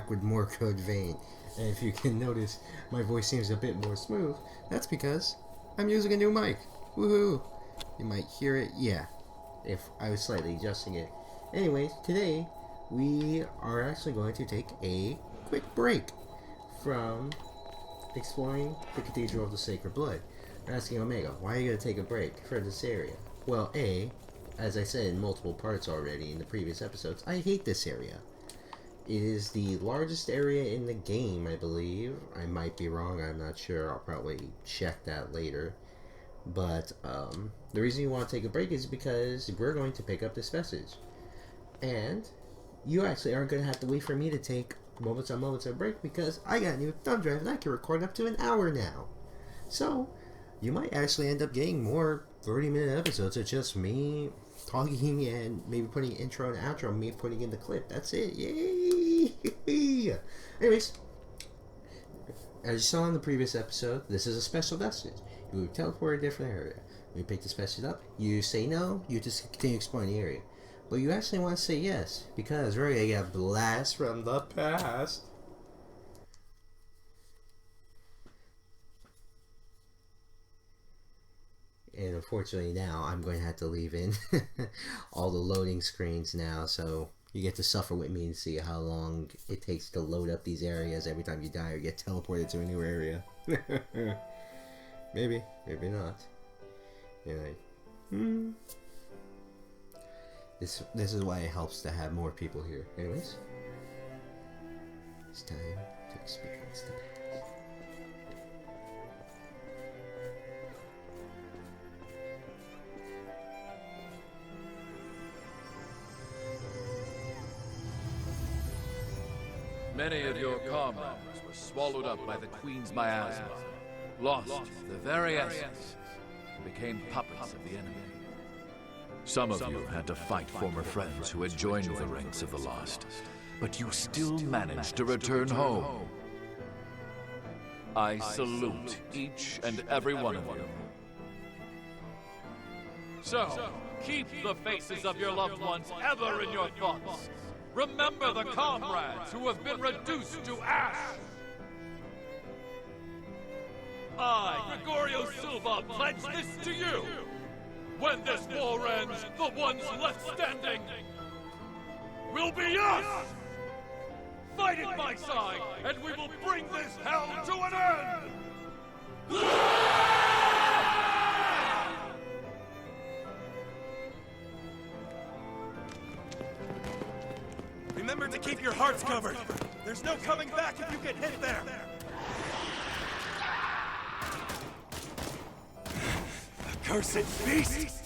back with more Code Vein. And if you can notice, my voice seems a bit more smooth. That's because I'm using a new mic. Woohoo! You might hear it, yeah, if I was slightly adjusting it. Anyways, today we are actually going to take a quick break from exploring the Cathedral of the Sacred Blood. You're asking Omega, why are you going to take a break for this area? Well, as I said in multiple parts already in the previous episodes, I hate this area. It is the largest area in the game, I believe. I might be wrong, I'm not sure. I'll probably check that later. But the reason you want to take a break is because we're going to pick up this message. And you actually aren't going to have to wait for me to take moments on moments of break because I got a new thumb drive and I can record up to an hour now. So, you might actually end up getting more 30-minute episodes of just me talking and maybe putting intro and outro, me putting in the clip. That's it. Yay! Anyways, as you saw in the previous episode, this is a special message. You would teleport to a different area. When you pick this message up, you say no, you just continue exploring the area. But you actually want to say yes, because we're going to get a blast from the past. And unfortunately now, I'm going to have to leave in all the loading screens now, so you get to suffer with me and see how long it takes to load up these areas every time you die or get teleported to a new area. Maybe, maybe not. Anyway. This is why it helps to have more people here. Anyways, it's time to experience the past. Many of your comrades were swallowed up by the Queen's miasma, lost the very essence, and became puppets of the enemy. Some of you had to fight former friends who had joined the ranks of the lost, but you still managed to return home. I salute each and every one of you. So, keep the faces of your loved ones ever in your thoughts. Remember the comrades who have been reduced to ash! I, Gregorio Silva, pledge this to you! When this war ends, the ones left standing will be us! Fight at my side, and we will bring this hell to an end! Remember to keep your hearts covered. There's no coming back if you get hit there. Accursed beast!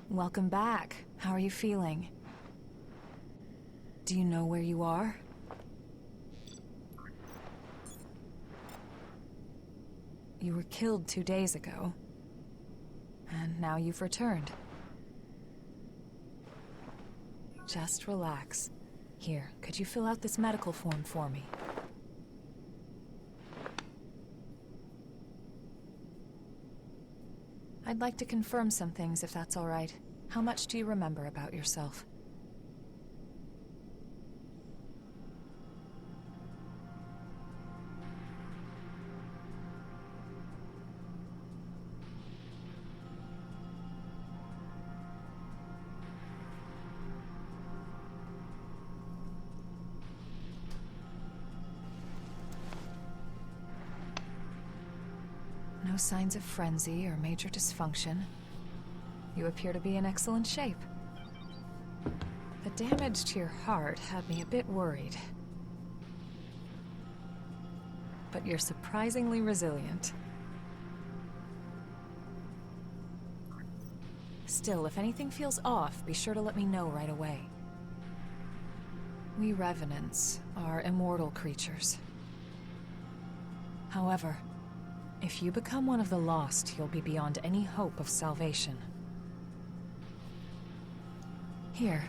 Welcome back. How are you feeling? Do you know where you are? You were killed 2 days ago, and now you've returned. Just relax. Here, could you fill out this medical form for me? I'd like to confirm some things, if that's all right. How much do you remember about yourself? No signs of frenzy or major dysfunction. You appear to be in excellent shape. The damage to your heart had me a bit worried. But you're surprisingly resilient. Still, if anything feels off, be sure to let me know right away. We Revenants are immortal creatures. However, if you become one of the lost, you'll be beyond any hope of salvation. Here.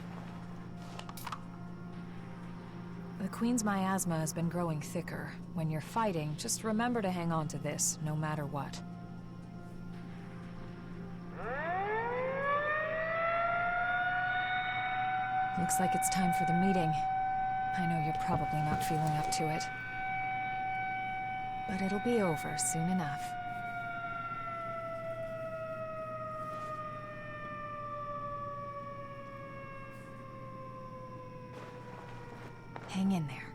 The Queen's miasma has been growing thicker. When you're fighting, just remember to hang on to this, no matter what. Looks like it's time for the meeting. I know you're probably not feeling up to it. But it'll be over soon enough. Hang in there.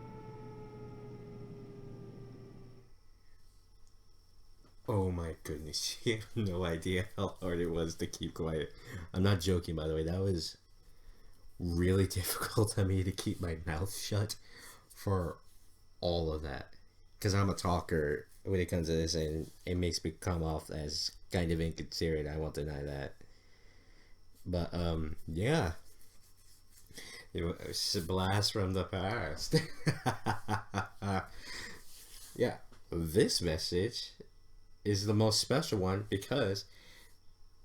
Oh my goodness, you have no idea how hard it was to keep quiet. I'm not joking, by the way. That was really difficult on me to keep my mouth shut for all of that. Because I'm a talker when it comes to this, and it makes me come off as kind of inconsiderate. I won't deny that. But, yeah. It was a blast from the past. Yeah, this message is the most special one because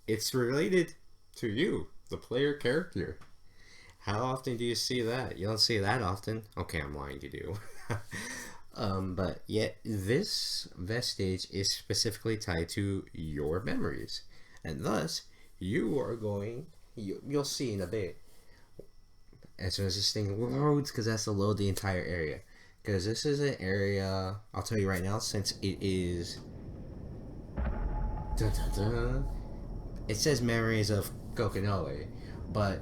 it's related to you, the player character. How often do you see that? You don't see that often. Okay, I'm lying, you do. But yet this vestige is specifically tied to your memories, and thus you are going. You'll see in a bit. As soon as this thing loads, because that's to load the entire area. Because this is an area, I'll tell you right now, since it is. Dun, dun, dun, it says memories of Kokinoe, but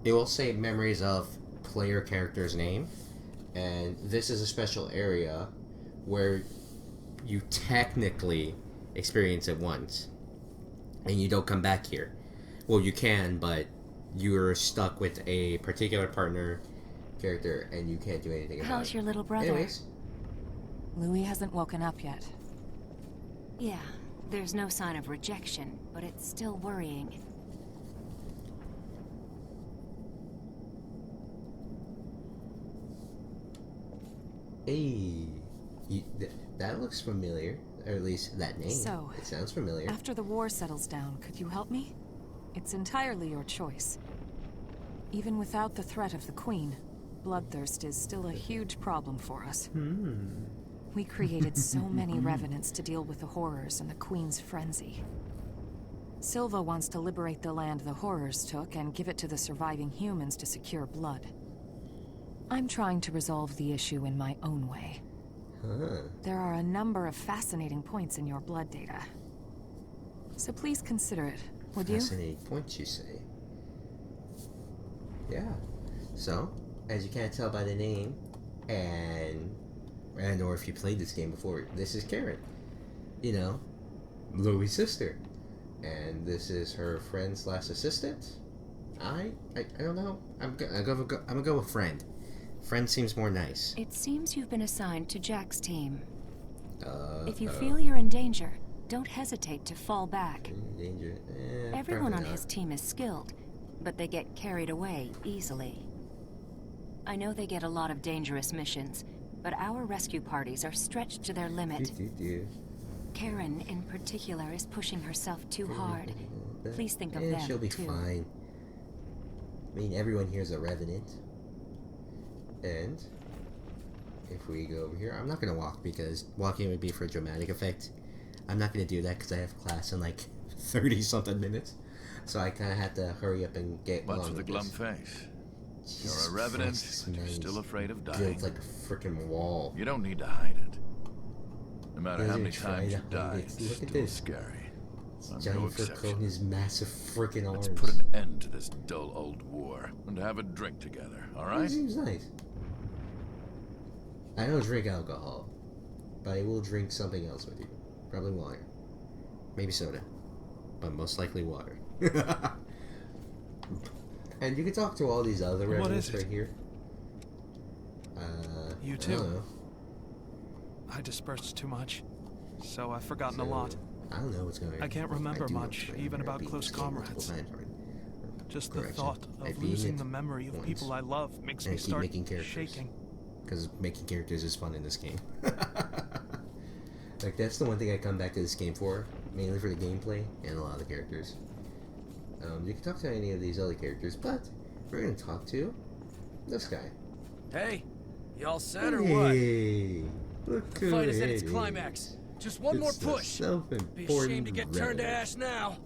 it will say memories of player character's name, and this is a special area where you technically experience it once, and you don't come back here. Well, you can, but you're stuck with a particular partner character, and you can't do anything about it. How's your little brother? Anyways. Louis hasn't woken up yet. Yeah, there's no sign of rejection, but it's still worrying. Hey, that looks familiar, or at least that name. So, it sounds familiar. After the war settles down, could you help me? It's entirely your choice. Even without the threat of the Queen, bloodthirst is still a huge problem for us. We created so many revenants to deal with the horrors and the Queen's frenzy. Silva wants to liberate the land the horrors took and give it to the surviving humans to secure blood. I'm trying to resolve the issue in my own way. There are a number of fascinating points in your blood data. So please consider it, would you? Fascinating points, you say? Yeah. So, as you can't tell by the name, and or if you played this game before, this is Karen. You know, Louis' sister. And this is her friend / assistant? I don't know. I'm gonna go with friend. Friend seems more nice. It seems you've been assigned to Jack's team. If you oh. feel you're in danger, don't hesitate to fall back. Danger. Everyone on probably his not. team is skilled, but they get carried away easily. I know they get a lot of dangerous missions, but our rescue parties are stretched to their limit. Karen, in particular, is pushing herself too hard. Please think of them, she'll be too. fine. I mean, everyone here is a revenant. And if we go over here, I'm not gonna walk because walking would be for dramatic effect. I'm not gonna do that because I have class in like 30-something minutes, so I kind of have to hurry up and get. What's along with the with glum this. face? Jesus You're a revenant, Christ, but you're man, still afraid of built dying. like a freaking wall. You don't need to hide it. No matter how They're many trying times to you die, hide it. it's Look at still this. scary. I'm Johnny no Furcone, exception. his massive freaking arms. Let's put an end to this dull old war and have a drink together, all That right? seems nice. I don't drink alcohol, but I will drink something else with you. Probably water. maybe soda, but most likely water. And you can talk to all these other residents right here. You I too. don't know. I dispersed too much, so I've forgotten a lot. I don't know what's going on. I can't remember much, even about close comrades. Just the thought of losing the memory of people I love makes me start shaking. Because making characters is fun in this game. Like, that's the one thing I come back to this game for, mainly for the gameplay and a lot of the characters. You can talk to any of these other characters, but we're going to talk to this guy. Hey, you all set or what? Hey, look The fight is at its climax. Just one more push. Be ashamed to get turned to ash now.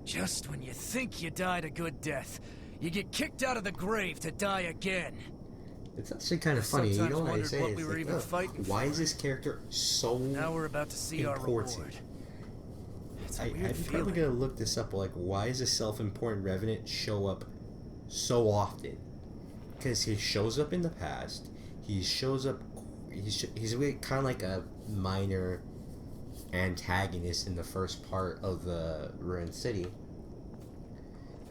Just when you think you died a good death, you get kicked out of the grave to die again. It's actually kind of funny, you know what I say? What It's we were like, even fighting why for. is this character so Now we're about to see our important? reward. It's a I'm weird probably feeling. gonna look this up. Like, why does a self-important revenant show up so often? Because he shows up in the past. He shows up. He's really kind of like a minor antagonist in the first part of the ruined city.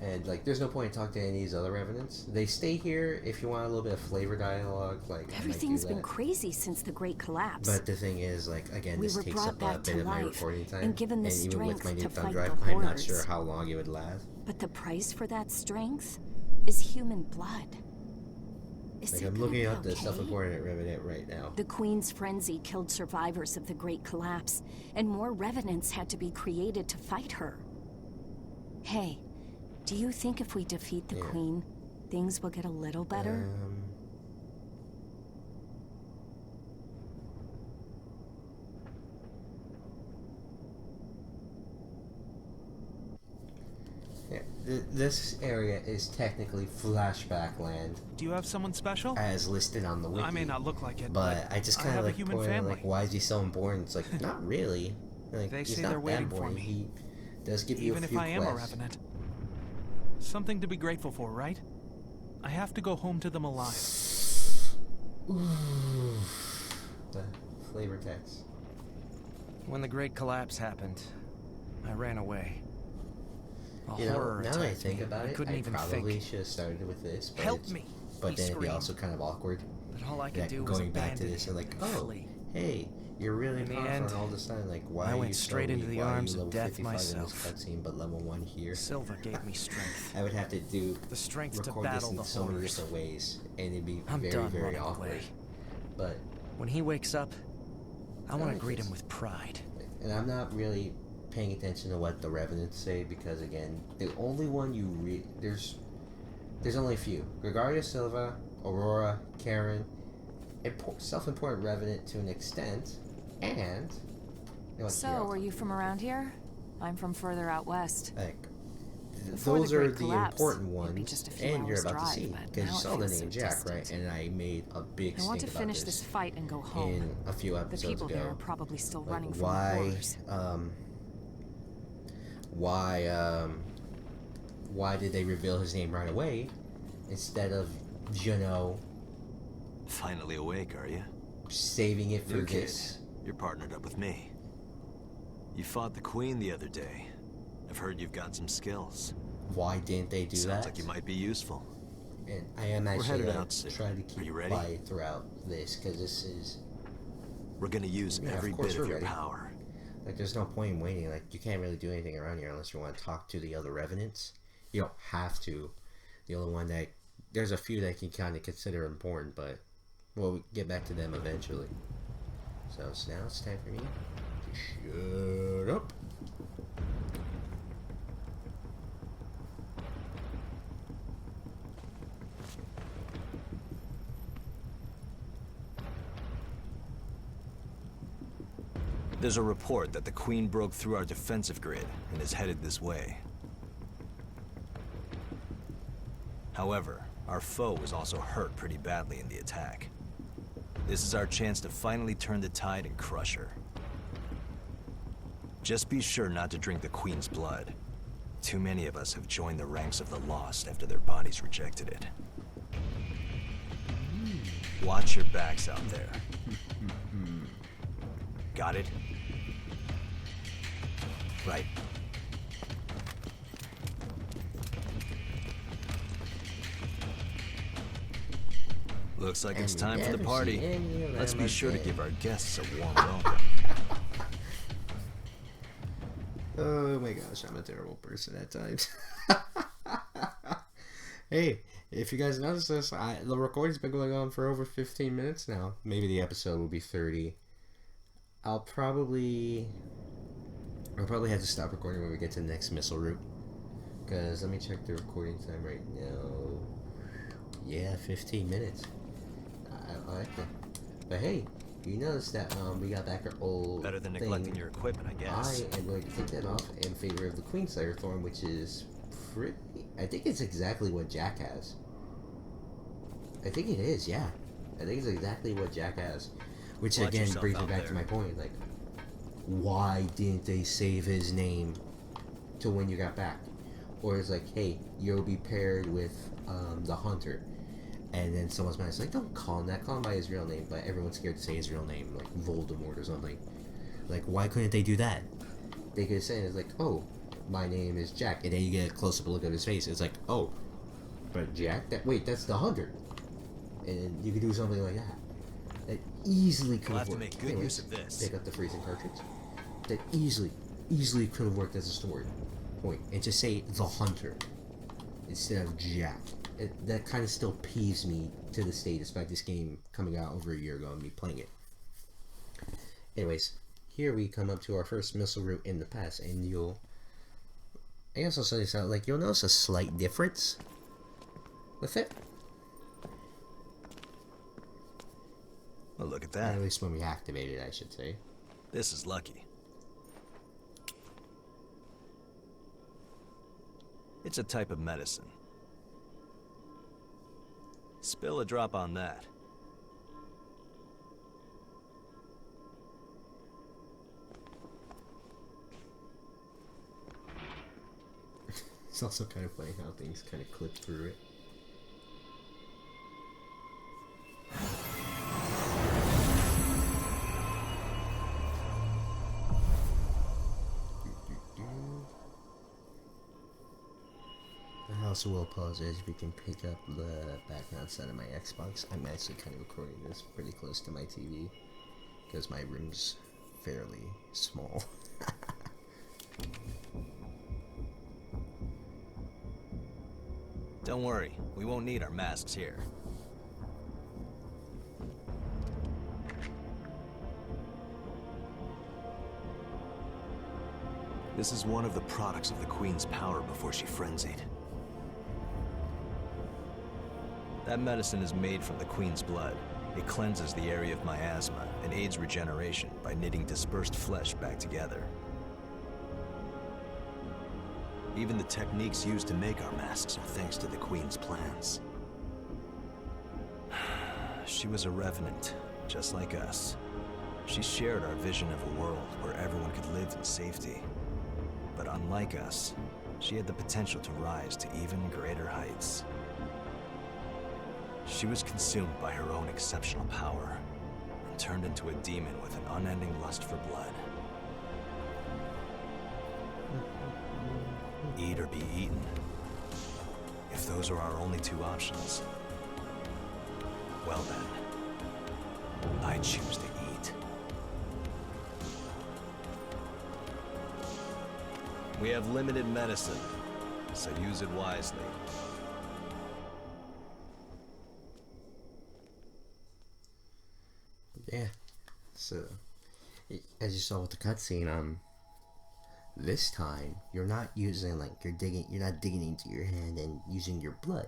And like, there's no point in talking to any of these other revenants. They stay here if you want a little bit of flavor dialogue. Like, Everything's been crazy since the Great Collapse. But the thing is, like, again, We this were takes brought up a back bit to of my life recording time. and given the even with my strength new to thumb fight drive, the I'm not horrors. sure how long it would last. But the price for that strength is human blood. Is Like, it I'm gonna looking be up the okay? self-important revenant right now. The Queen's frenzy killed survivors of the Great Collapse, and more revenants had to be created to fight her. Hey, do you think if we defeat the Queen, things will get a little better? Yeah, this area is technically flashback land, Do you have someone special? as listed on the wiki. I may not look like it, but I just I kind have of a like human pointed, family. like, why is he so important? It's like, not really. Like, They he's say not they're that waiting for boring. me. He does give you Even a if few I am a quests. revenant. Something to be grateful for, right? I have to go home to them alive. The flavor text. When the Great Collapse happened, I ran away. A You know, horror now that I attacked think me. about I it, couldn't I even probably think. should have started with this. But Help it's- me! But He then it'd be screamed. also kind of awkward. But all I could That do was going back to abandon this and like, him oh, flee. hey, you're really In the powerful end, and all this time. Like, why I are went you straight so into weak? the Why are arms you of level death 55 in this myself. cutscene, but level 1 here? Silver gave me strength. I would have to do The strength to record this battle in the so many horrors. different ways, and it'd be I'm very, done very running awkward. away. But When he wakes up, I want like to greet this. him with pride. and I'm not really paying attention to what the revenants say because again, the only one you there's only a few: Gregaria Silva, Aurora, Karen, self-important revenant to an extent, and So, are you from around here? I'm from further out west. like Before those the are Great the Collapse, important it'd be ones, just a few and you're hours about to drive, see but because you now it saw the feels name so Jack, distant. right? And I made a big I want to stink finish about this this fight and go home. in a few The episodes people ago. here are probably still Like, running from the why did they reveal his name right away instead of, you know, Finally awake, are you? saving it for New kid, this? you're partnered up with me. You fought the Queen the other day. I've heard you've got some skills. Why didn't they do Sounds that? like you might be useful. And I am actually headed gonna out soon. try to Are keep you ready? quiet throughout this because this is We're gonna use Yeah, of every course bit we're of your ready. power. like there's no point in waiting. Like you can't really do anything around here unless you want to talk to the other revenants. You don't have to. The only one that there's a few that you can kind of consider important, but we'll get back to them eventually. So now it's time for me to shut up. There's a report that the Queen broke through our defensive grid and is headed this way. However, our foe was also hurt pretty badly in the attack. This is our chance to finally turn the tide and crush her. Just be sure not to drink the Queen's blood. Too many of us have joined the ranks of the lost after their bodies rejected it. Watch your backs out there. Got it? Right. Looks like it's time for the party. Let's be sure to give our guests a warm welcome. Oh my gosh, I'm a terrible person at times. Hey, if you guys notice this, the recording's been going on for over 15 minutes now. Maybe the episode will be 30. I'll probably have to stop recording when we get to the next missile route. Because let me check the recording time right now. Yeah, 15 minutes. I like that. But hey, you notice that we got back our old Better than thing. neglecting your equipment, I guess. I am going to take that off in favor of the Queenslayer Thorn, which is pretty... I think it's exactly what Jack has. I think it is, yeah. I think it's exactly what Jack has. Which Watch again yourself brings me out back there. to my point, like, why didn't they save his name till when you got back? Or it's like, hey, you'll be paired with the Hunter. And then someone's mad, it's like, don't call him that, call him by his real name, but everyone's scared to say his real name, like Voldemort or something. Like, why couldn't they do that? They could have said, it's like, oh, my name is Jack, and then you get a close-up look at his face, it's like, oh, but Jack? Wait, that's the Hunter. And you could do something like that. That easily could We'll have have to worked. make good Anyways, use of this. Pick up the freezing cartridge. That easily could have worked as a story point. And just say the Hunter instead of Jack. That kind of still peeves me to this day, despite this game coming out over a year ago and me playing it. Anyways, here we come up to our first missile route in the past, and I guess I'll say this out, like, you'll notice a slight difference with it. Well, look at that. At least when we activate it, I should say. This is lucky. It's a type of medicine. Spill a drop on that. It's also kind of funny how things kind of clip through it. I also will pause as we can pick up the background sound of my Xbox. I'm actually kind of recording this pretty close to my TV because my room's fairly small. Don't worry, we won't need our masks here. This is one of the products of the Queen's power before she frenzied. That medicine is made from the Queen's blood. It cleanses the area of miasma and aids regeneration by knitting dispersed flesh back together. Even the techniques used to make our masks are thanks to the Queen's plans. She was a revenant, just like us. She shared our vision of a world where everyone could live in safety. But unlike us, she had the potential to rise to even greater heights. She was consumed by her own exceptional power and turned into a demon with an unending lust for blood. Eat or be eaten. If those are our only two options, well then, I choose to eat. We have limited medicine, so use it wisely. Yeah, so as you saw with the cutscene, this time you're not using you're not digging into your hand and using your blood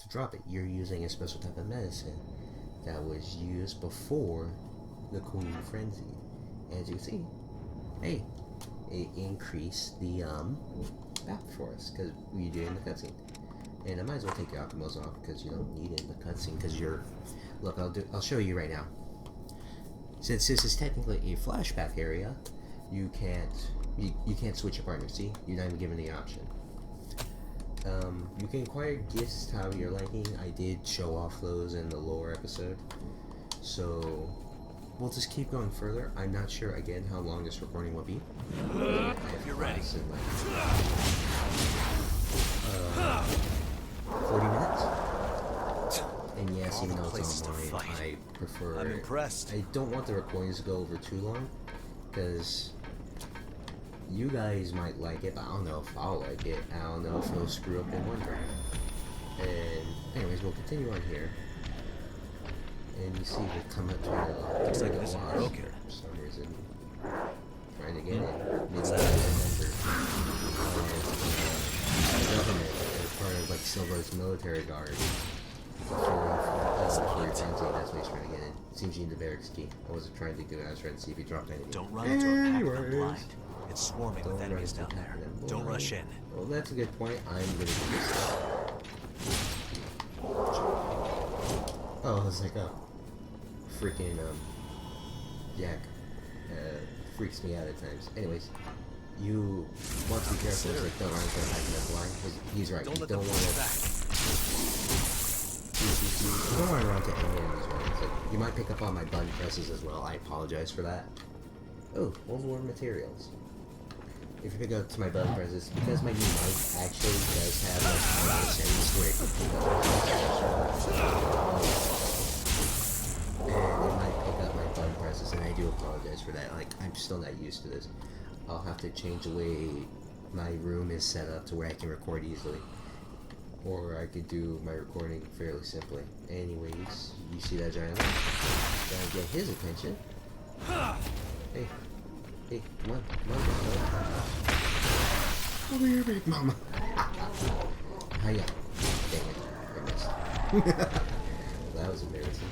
to drop it. You're using a special type of medicine that was used before the Queen frenzied. As you see, hey, it increased the map for us because we did in the cutscene. And I might as well take your optimals off because you don't need it in the cutscene because look, I'll show you right now. Since this is technically a flashback area, you can't switch your partner. See, you're not even given the option. You can acquire gifts however you're liking. I did show off those in the lore episode, so we'll just keep going further. I'm not sure again how long this recording will be. If you're ready. In like, 40 minutes. And yes, even though it's online, I prefer. I'm impressed. I don't want the recordings to go over too long, because you guys might like it, but I don't know if I'll like it. I don't know if it'll screw up in one draft. And anyways, we'll continue on here. And you see we come up to looks like this is broken. For some reason, trying to get it. Maybe I remember. The government, as part of like Silver's military guard. For your fancy, that's what he's trying to get in. Seems you need the barracks key. I wasn't trying to do it, I was trying to see if he dropped anything. Don't run into a pack of them blind. It's swarming with enemies down there. Don't rush in. Well, that's a good point. I'm gonna do this. Oh, it's like a freaking Jack freaks me out at times. Anyways, you want to be careful. It's like don't run into a pack of them blind. He's right. You don't want to. You don't want to run to any of these ones. Like, you might pick up on my button presses as well. I apologize for that. Oh, World War materials. If you pick up to my button presses, because my new mic actually does have like 100% square and it might pick up my button presses, and I do apologize for that. Like, I'm still not used to this. I'll have to change the way my room is set up to where I can record easily. Or I could do my recording fairly simply. Anyways, you see that giant? Gotta get his attention. Hey, come on. Over here, big mama. Hiya. Dang it, I missed. That was embarrassing.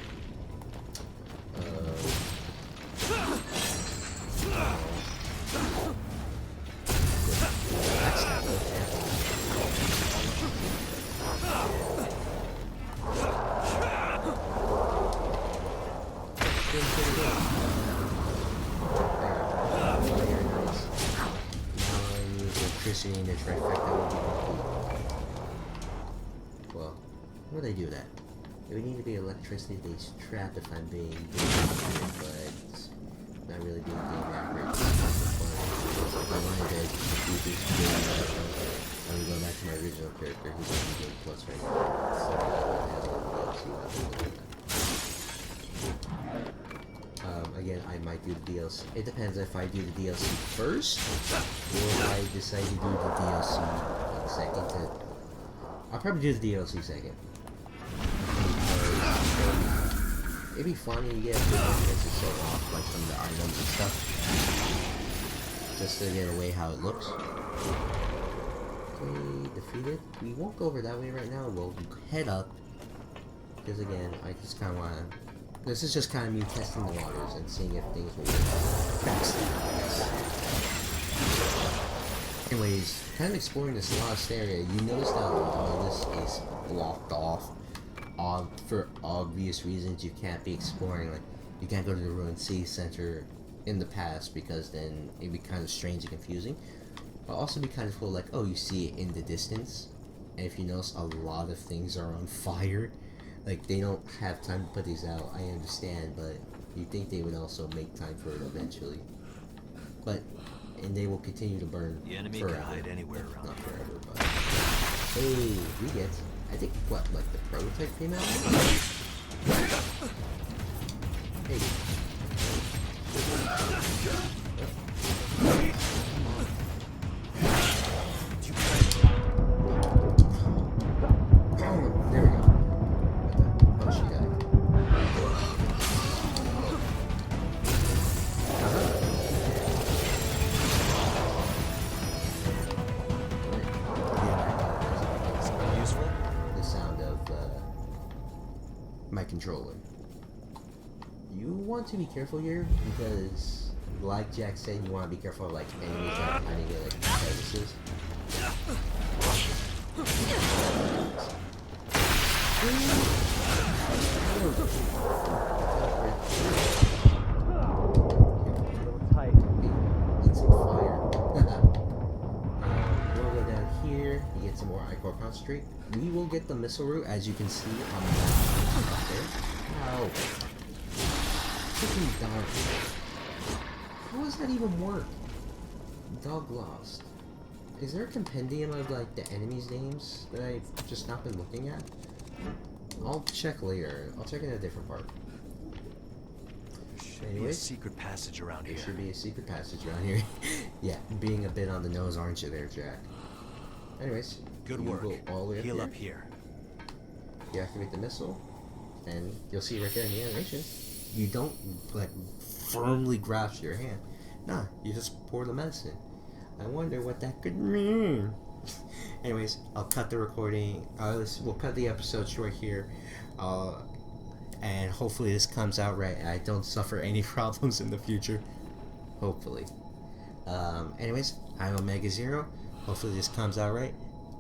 Electricity in the trifecta will be complete. Well, where would I do that? It would need to be electricity-based trap if I'm being accurate, but not really being game accurate. If I wanted to do this game, I'm gonna go back to my original character who's on the Game Plus right now. Again, I might do the DLC. It depends if I do the DLC first, or if I decide to do the DLC second. I'll probably do the DLC second. It'd be funny to get to show off like some of the items and stuff, just to get away how it looks. Okay, defeated. We won't go over that way right now. We'll head up, because again, I just kind of want to. This is just kind of me testing the waters and seeing if things will work fast. Anyways, kind of exploring this lost area, you notice that a lot of this is blocked off for obvious reasons. You can't be exploring, like, you can't go to the Ruined Sea Center in the past, because then it'd be kind of strange and confusing. But also be kind of cool, like, oh, you see it in the distance, and if you notice, a lot of things are on fire. Like, they don't have time to put these out, I understand, but you'd think they would also make time for it eventually. And they will continue to burn the enemy forever. Can hide anywhere around. Not forever, but... Hey, we get... I think, what, like the prototype came out? Hey. There we go. Oh, she died. Useful? The sound of my controller. You want to be careful here, because like Jack said, you want to be careful of like enemies that are trying to get like crevices. Eat some fire. We'll go down here. You get some more ichor concentrate. We will get the missile route, as you can see on the map up there. Ow. Freaking dog. How does that even work? Dog lost. Is there a compendium of like the enemies' names that I've just not been looking at? I'll check later. I'll check in a different part. There should be a secret passage around here. There should be a secret passage around here. Yeah, being a bit on the nose, aren't you there, Jack? Anyways, good work. Go all the way Heal up here. Deactivate the missile, and you'll see right there in the animation, you don't like firmly grasp your hand. Nah, you just pour the medicine. I wonder what that could mean. Anyways, I'll cut the recording. We'll cut the episode short here, and hopefully this comes out right. And I don't suffer any problems in the future. Hopefully. Anyways, I'm Omega Zero. Hopefully this comes out right,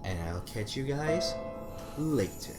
and I'll catch you guys later.